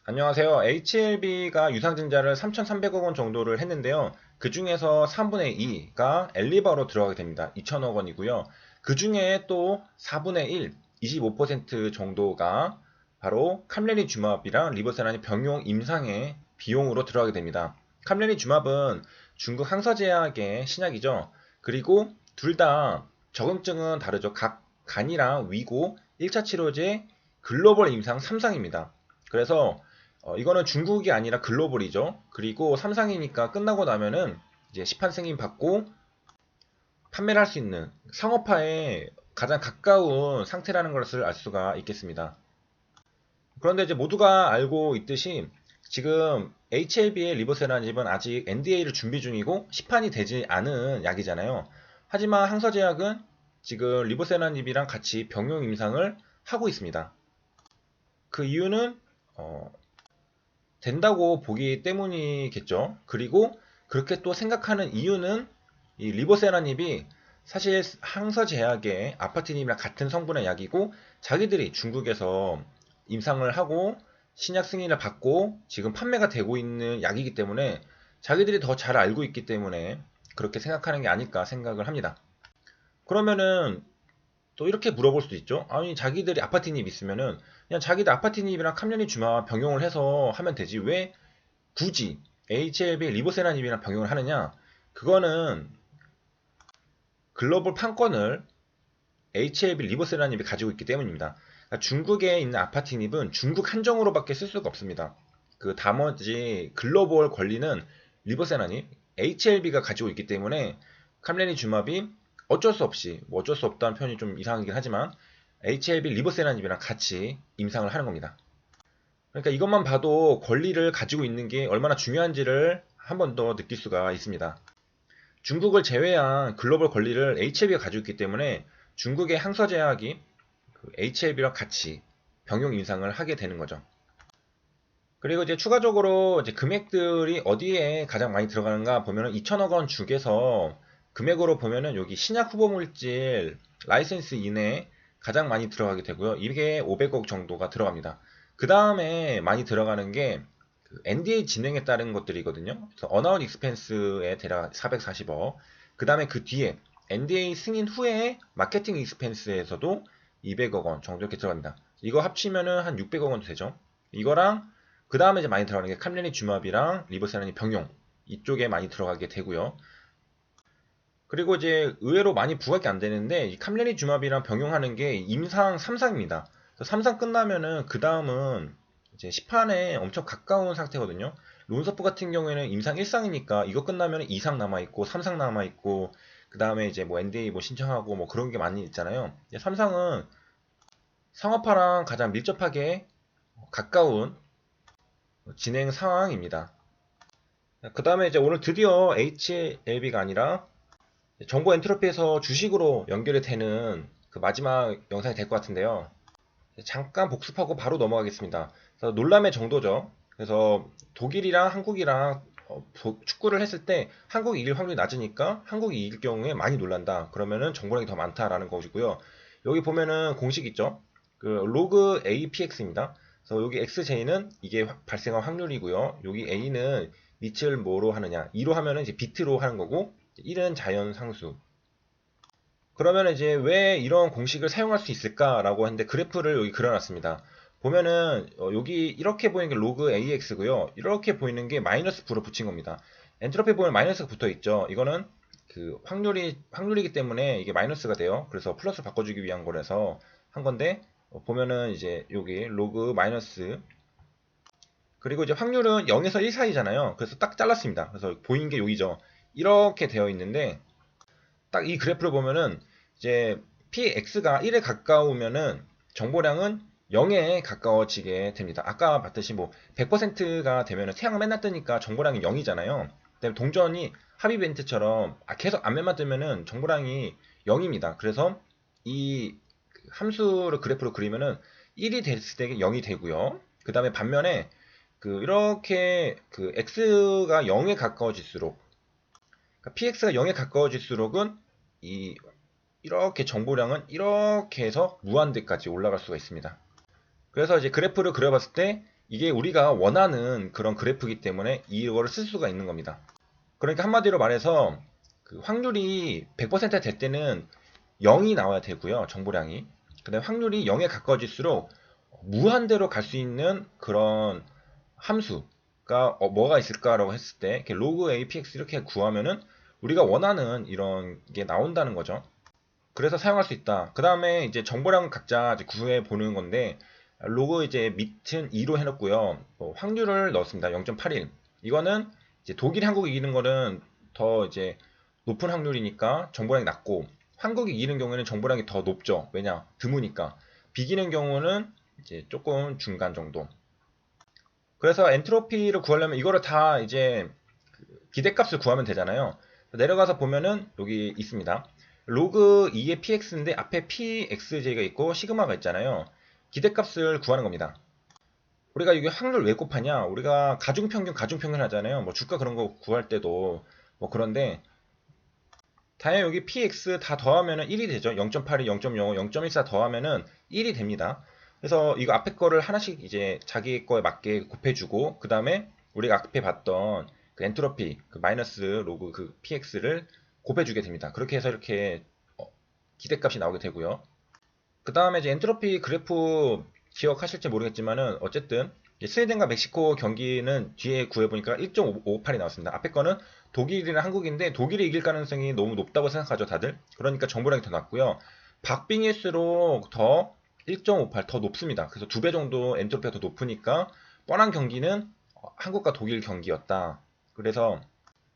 안녕하세요. HLB가 유상증자를 3,300억 원 정도를 했는데요. 그 중에서 3분의 2가 엘리바로 들어가게 됩니다. 2천억 원이고요. 그 중에 또 4분의 1, 25% 정도가 바로 캄레니주맙이랑 리보세라닌 병용 임상의 비용으로 들어가게 됩니다. 캄레니주맙은 중국 항서제약의 신약이죠. 그리고 둘 다 적응증은 다르죠. 각 간이랑 위고 1차 치료제 글로벌 임상 3상입니다. 그래서 이거는 중국이 아니라 글로벌이죠. 그리고 삼상이니까 끝나고 나면은 이제 시판 승인 받고 판매를 할 수 있는 상업화에 가장 가까운 상태라는 것을 알 수가 있겠습니다. 그런데 이제 모두가 알고 있듯이 지금 HLB의 리보세라닙은 아직 NDA를 준비 중이고 시판이 되지 않은 약이잖아요. 하지만 항서제약은 지금 리보세라닙이랑 같이 병용 임상을 하고 있습니다. 그 이유는 된다고 보기 때문이겠죠. 그리고 그렇게 또 생각하는 이유는 이 리보세라닙이 사실 항서제약의 아파티닙이랑 같은 성분의 약이고 자기들이 중국에서 임상을 하고 신약 승인을 받고 지금 판매가 되고 있는 약이기 때문에 자기들이 더 잘 알고 있기 때문에 그렇게 생각하는 게 아닐까 생각을 합니다. 그러면은 또 이렇게 물어볼 수도 있죠. 아니 자기들이 아파티닙 있으면은 그냥 자기들 아파티닙이랑 캄연이 주마 병용을 해서 하면 되지 왜 굳이 HLB 리보세라닙이랑 병용을 하느냐? 그거는 글로벌 판권을 HLB 리보세라닙이 가지고 있기 때문입니다. 그러니까 중국에 있는 아파티닙은 중국 한정으로밖에 쓸 수가 없습니다. 그 나머지 글로벌 권리는 리보세라닙, HLB가 가지고 있기 때문에 캄레니 주마비 어쩔 수 없이 뭐 어쩔 수 없다는 표현이 좀 이상하긴 하지만 HLB 리보세라닙이랑 같이 임상을 하는 겁니다. 그러니까 이것만 봐도 권리를 가지고 있는 게 얼마나 중요한지를 한 번 더 느낄 수가 있습니다. 중국을 제외한 글로벌 권리를 HLB가 가지고 있기 때문에 중국의 항서제약이 HLB랑 같이 병용 임상을 하게 되는 거죠. 그리고 이제 추가적으로 이제 금액들이 어디에 가장 많이 들어가는가 보면은 2천억 원 중에서 금액으로 보면은 여기 신약 후보 물질 라이센스 이내에 가장 많이 들어가게 되고요. 이게 500억 정도가 들어갑니다. 그 다음에 많이 들어가는 게 NDA 진행에 따른 것들이거든요. 그래서 언아웃 익스펜스에 대략 440억. 그 다음에 그 뒤에 NDA 승인 후에 마케팅 익스펜스에서도 200억 원 정도 이렇게 들어갑니다. 이거 합치면은 한 600억 원 되죠. 이거랑 그 다음에 이제 많이 들어가는 게 캄레니 주맙이랑 리보세라닌 병용 이쪽에 많이 들어가게 되고요. 그리고 이제 의외로 많이 부각이 안 되는데 이 캄레니 주맙이랑 병용하는 게 임상 3상입니다. 3상 끝나면은 그 다음은 이제 시판에 엄청 가까운 상태거든요. 론서프 같은 경우에는 임상 1상이니까 이거 끝나면 2상 남아있고 3상 남아있고 그 다음에 이제 뭐 NDA 뭐 신청하고 뭐 그런 게 많이 있잖아요. 3상은 상업화랑 가장 밀접하게 가까운 진행 상황입니다. 그 다음에 이제 오늘 드디어 HLB가 아니라 정보 엔트로피에서 주식으로 연결이 되는 그 마지막 영상이 될 것 같은데요. 잠깐 복습하고 바로 넘어가겠습니다. 그래서 놀람의 정도죠. 그래서 독일이랑 한국이랑 축구를 했을 때 한국이 이길 확률이 낮으니까 한국이 이길 경우에 많이 놀란다. 그러면은 정보량이 더 많다라는 것이고요. 여기 보면은 공식 있죠. 그 로그 APX입니다. 그래서 여기 XJ는 이게 발생할 확률이고요. 여기 A는 밑을 뭐로 하느냐. 2로 하면은 이제 비트로 하는 거고 1은 자연 상수. 그러면 이제 왜 이런 공식을 사용할 수 있을까라고 했는데 그래프를 여기 그려놨습니다. 보면은 여기 이렇게 보이는 게 로그 AX고요. 이렇게 보이는 게 마이너스 9로 붙인 겁니다. 엔트로피 보면 마이너스가 붙어 있죠. 이거는 그 확률이기 때문에 이게 마이너스가 돼요. 그래서 플러스 바꿔주기 위한 거라서 한 건데 보면은 이제 여기 로그 마이너스 그리고 이제 확률은 0에서 1 사이잖아요. 그래서 딱 잘랐습니다. 그래서 보이는 게 여기죠. 이렇게 되어 있는데 딱 이 그래프를 보면은 이제 px가 1에 가까우면은 정보량은 0에 가까워지게 됩니다. 아까 봤듯이 뭐 100%가 되면은 태양은 맨날 뜨니까 정보량이 0이잖아요. 그다음에 동전이 합 이벤트처럼 계속 앞면만 뜨면은 정보량이 0입니다. 그래서 이 함수를 그래프로 그리면은 1이 됐을 때 0이 되고요. 그 다음에 반면에 이렇게 x가 0에 가까워질수록 그러니까 px가 0에 가까워질수록은 이 이렇게 정보량은 이렇게 해서 무한대까지 올라갈 수가 있습니다. 그래서 이제 그래프를 그려봤을 때 이게 우리가 원하는 그런 그래프이기 때문에 이거를 쓸 수가 있는 겁니다. 그러니까 한마디로 말해서 그 확률이 100% 될 때는 0이 나와야 되고요. 정보량이. 근데 확률이 0에 가까워질수록 무한대로 갈 수 있는 그런 함수가 뭐가 있을까라고 했을 때 이렇게 log apx 이렇게 구하면은 우리가 원하는 이런 게 나온다는 거죠. 그래서 사용할 수 있다. 그 다음에 이제 정보량을 각자 이제 구해 보는 건데 로그 이제 밑은 2로 해놓고요. 확률을 넣었습니다. 0.81. 이거는 이제 독일이 한국이 이기는 거는 더 이제 높은 확률이니까 정보량이 낮고 한국이 이기는 경우에는 정보량이 더 높죠. 왜냐? 드무니까. 비기는 경우는 이제 조금 중간 정도. 그래서 엔트로피를 구하려면 이거를 다 이제 기대값을 구하면 되잖아요. 내려가서 보면은 여기 있습니다. 로그 2의 px인데 앞에 pxj가 있고 시그마가 있잖아요. 기대값을 구하는 겁니다. 우리가 이게 확률 왜 곱하냐? 우리가 가중평균 하잖아요. 뭐 주가 그런 거 구할 때도 뭐 그런데 당연히 여기 px 다 더하면은 1이 되죠. 0.82, 0.05, 0.14 더하면은 1이 됩니다. 그래서 이거 앞에 거를 하나씩 이제 자기 거에 맞게 곱해주고 그 다음에 우리가 앞에 봤던 그 엔트로피 그 마이너스 로그 그 px를 곱해주게 됩니다. 그렇게 해서 이렇게 기대값이 나오게 되고요. 그 다음에 이제 엔트로피 그래프 기억하실지 모르겠지만은 어쨌든 스웨덴과 멕시코 경기는 뒤에 구해보니까 1.58이 나왔습니다. 앞에 거는 독일이랑 한국인데 독일이 이길 가능성이 너무 높다고 생각하죠, 다들. 그러니까 정보량이 더 낮고요. 박빙일수록 더 1.58 더 높습니다. 그래서 2배 정도 엔트로피가 더 높으니까 뻔한 경기는 한국과 독일 경기였다. 그래서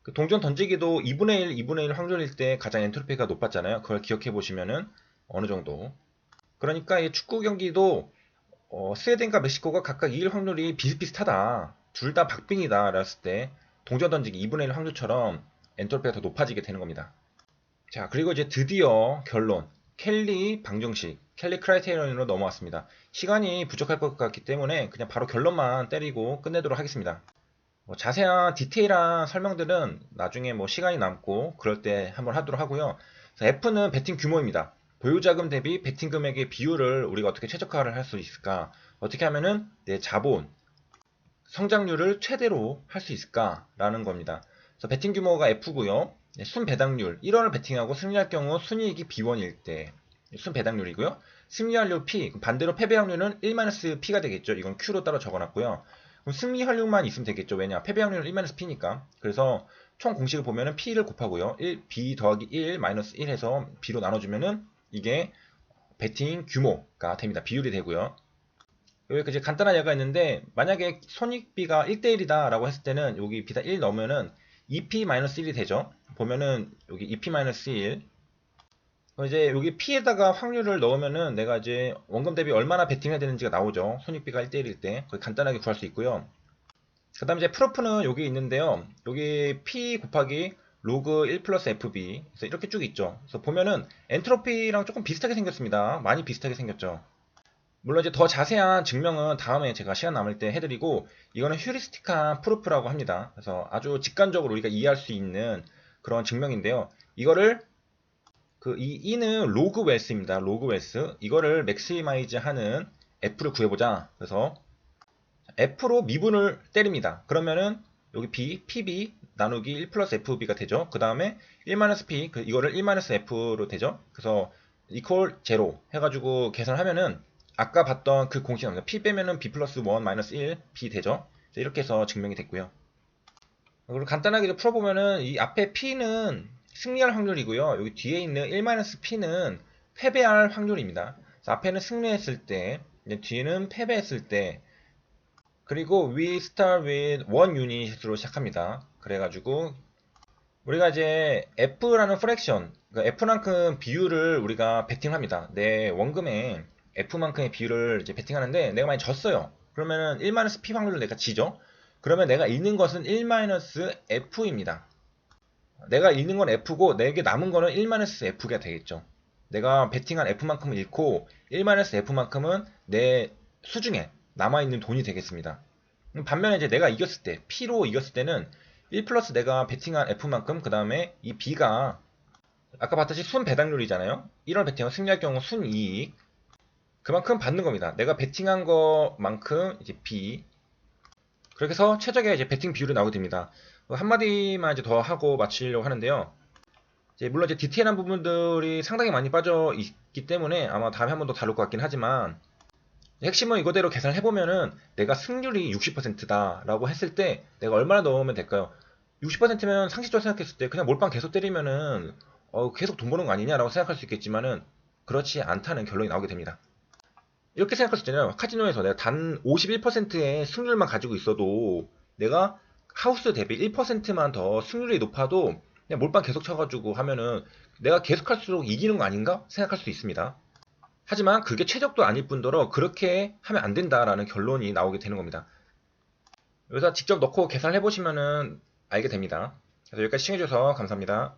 그 동전 던지기도 2분의 1, 2분의 1 확률일 때 가장 엔트로피가 높았잖아요. 그걸 기억해 보시면은 어느 정도. 그러니까 이 축구 경기도 스웨덴과 멕시코가 각각 이길 확률이 비슷비슷하다. 둘 다 박빙이다. 라했을 때 동전 던지기 2분의 1 확률처럼 엔트로피가 더 높아지게 되는 겁니다. 자, 그리고 이제 드디어 결론. 켈리 방정식, 켈리 크라이테리언으로 넘어왔습니다. 시간이 부족할 것 같기 때문에 그냥 바로 결론만 때리고 끝내도록 하겠습니다. 뭐 자세한 디테일한 설명들은 나중에 뭐 시간이 남고 그럴 때 한번 하도록 하고요. F는 베팅 규모입니다. 보유자금 대비 베팅 금액의 비율을 우리가 어떻게 최적화를 할 수 있을까? 어떻게 하면은 내 자본, 성장률을 최대로 할 수 있을까라는 겁니다. 그래서 베팅 규모가 F고요. 순 배당률 1원을 베팅하고 승리할 경우 순이익이 B1일 때 순 배당률이고요. 승리 확률 P, 반대로 패배 확률은 1-P가 되겠죠. 이건 Q로 따로 적어놨고요. 그럼 승리 확률만 있으면 되겠죠. 왜냐? 패배 확률은 1-P니까. 그래서 총 공식을 보면은 P를 곱하고요. 1, B 더하기 1, 마이너스 1 해서 B로 나눠주면은 이게 베팅 규모가 됩니다. 비율이 되고요. 여기 이제 간단한 예가 있는데 만약에 손익비가 1대1이다 라고 했을 때는 여기 비다 1 넣으면은 2p-1이 되죠. 보면은 여기 2p-1 이제 여기 P에다가 확률을 넣으면은 내가 이제 원금 대비 얼마나 베팅해야 되는지가 나오죠. 손익비가 1대1일 때. 간단하게 구할 수 있고요. 그 다음에 이제 프로프는 여기 있는데요. 여기 P 곱하기 로그 1 플러스 FB. 그래서 이렇게 쭉 있죠. 그래서 보면은 엔트로피랑 조금 비슷하게 생겼습니다. 많이 비슷하게 생겼죠. 물론 이제 더 자세한 증명은 다음에 제가 시간 남을 때 해드리고 이거는 휴리스틱한 프루프라고 합니다. 그래서 아주 직관적으로 우리가 이해할 수 있는 그런 증명인데요. 이거를 이 E는 로그 웰스입니다. 로그 웰스. 이거를 맥시마이즈 하는 F를 구해보자. 그래서 F로 미분을 때립니다. 그러면은 여기 B, PB 나누기 1 플러스 FB가 되죠. 그 다음에 1-P, 이거를 1-F로 되죠. 그래서 equal 0 해가지고 계산하면은 아까 봤던 그 공식 나옵니다. P 빼면은 B 플러스 1 마이너스 1, B 되죠. 이렇게 해서 증명이 됐고요. 그리고 간단하게 풀어보면은 이 앞에 P는 승리할 확률이고요. 여기 뒤에 있는 1-P는 패배할 확률입니다. 앞에는 승리했을 때, 뒤에는 패배했을 때, 그리고 we start with 1 unit으로 시작합니다. 그래가지고 우리가 이제 F라는 프랙션, 그러니까 F만큼 비율을 우리가 베팅합니다. 내 원금에 F만큼의 비율을 이제 베팅하는데 내가 많이 졌어요. 그러면은 1-P 확률로 내가 지죠. 그러면 내가 잃는 것은 1-F입니다. 내가 잃는 건 F고 내게 남은 거는 1-F가 되겠죠. 내가 베팅한 F만큼을 잃고 1-F만큼은 내 수중에 남아있는 돈이 되겠습니다. 반면에 이제 내가 이겼을 때, P로 이겼을 때는 1 플러스 내가 베팅한 F만큼, 그 다음에 이 B가 아까 봤듯이 순 배당률이잖아요. 1월 베팅한 승리할 경우 순이익. 그만큼 받는 겁니다. 내가 베팅한 것만큼 이제 B, 그렇게 해서 최적의 이제 베팅 비율이 나오게 됩니다. 한마디만 이제 더 하고 마치려고 하는데요. 이제 물론 이제 디테일한 부분들이 상당히 많이 빠져 있기 때문에 아마 다음에 한 번 더 다룰 것 같긴 하지만 핵심은 이거대로 계산을 해보면은 내가 승률이 60%다라고 했을 때 내가 얼마나 넣으면 될까요? 60%면 상식적으로 생각했을 때 그냥 몰빵 계속 때리면은 계속 돈 버는 거 아니냐라고 생각할 수 있겠지만은 그렇지 않다는 결론이 나오게 됩니다. 이렇게 생각할 수 있잖아요. 카지노에서 내가 단 51%의 승률만 가지고 있어도 내가 하우스 대비 1%만 더 승률이 높아도 그냥 몰빵 계속 쳐가지고 하면은 내가 계속 할수록 이기는 거 아닌가 생각할 수 있습니다. 하지만 그게 최적도 아닐 뿐더러 그렇게 하면 안 된다라는 결론이 나오게 되는 겁니다. 여기서 직접 넣고 계산을 해보시면은 알게 됩니다. 그래서 여기까지 시청해주셔서 감사합니다.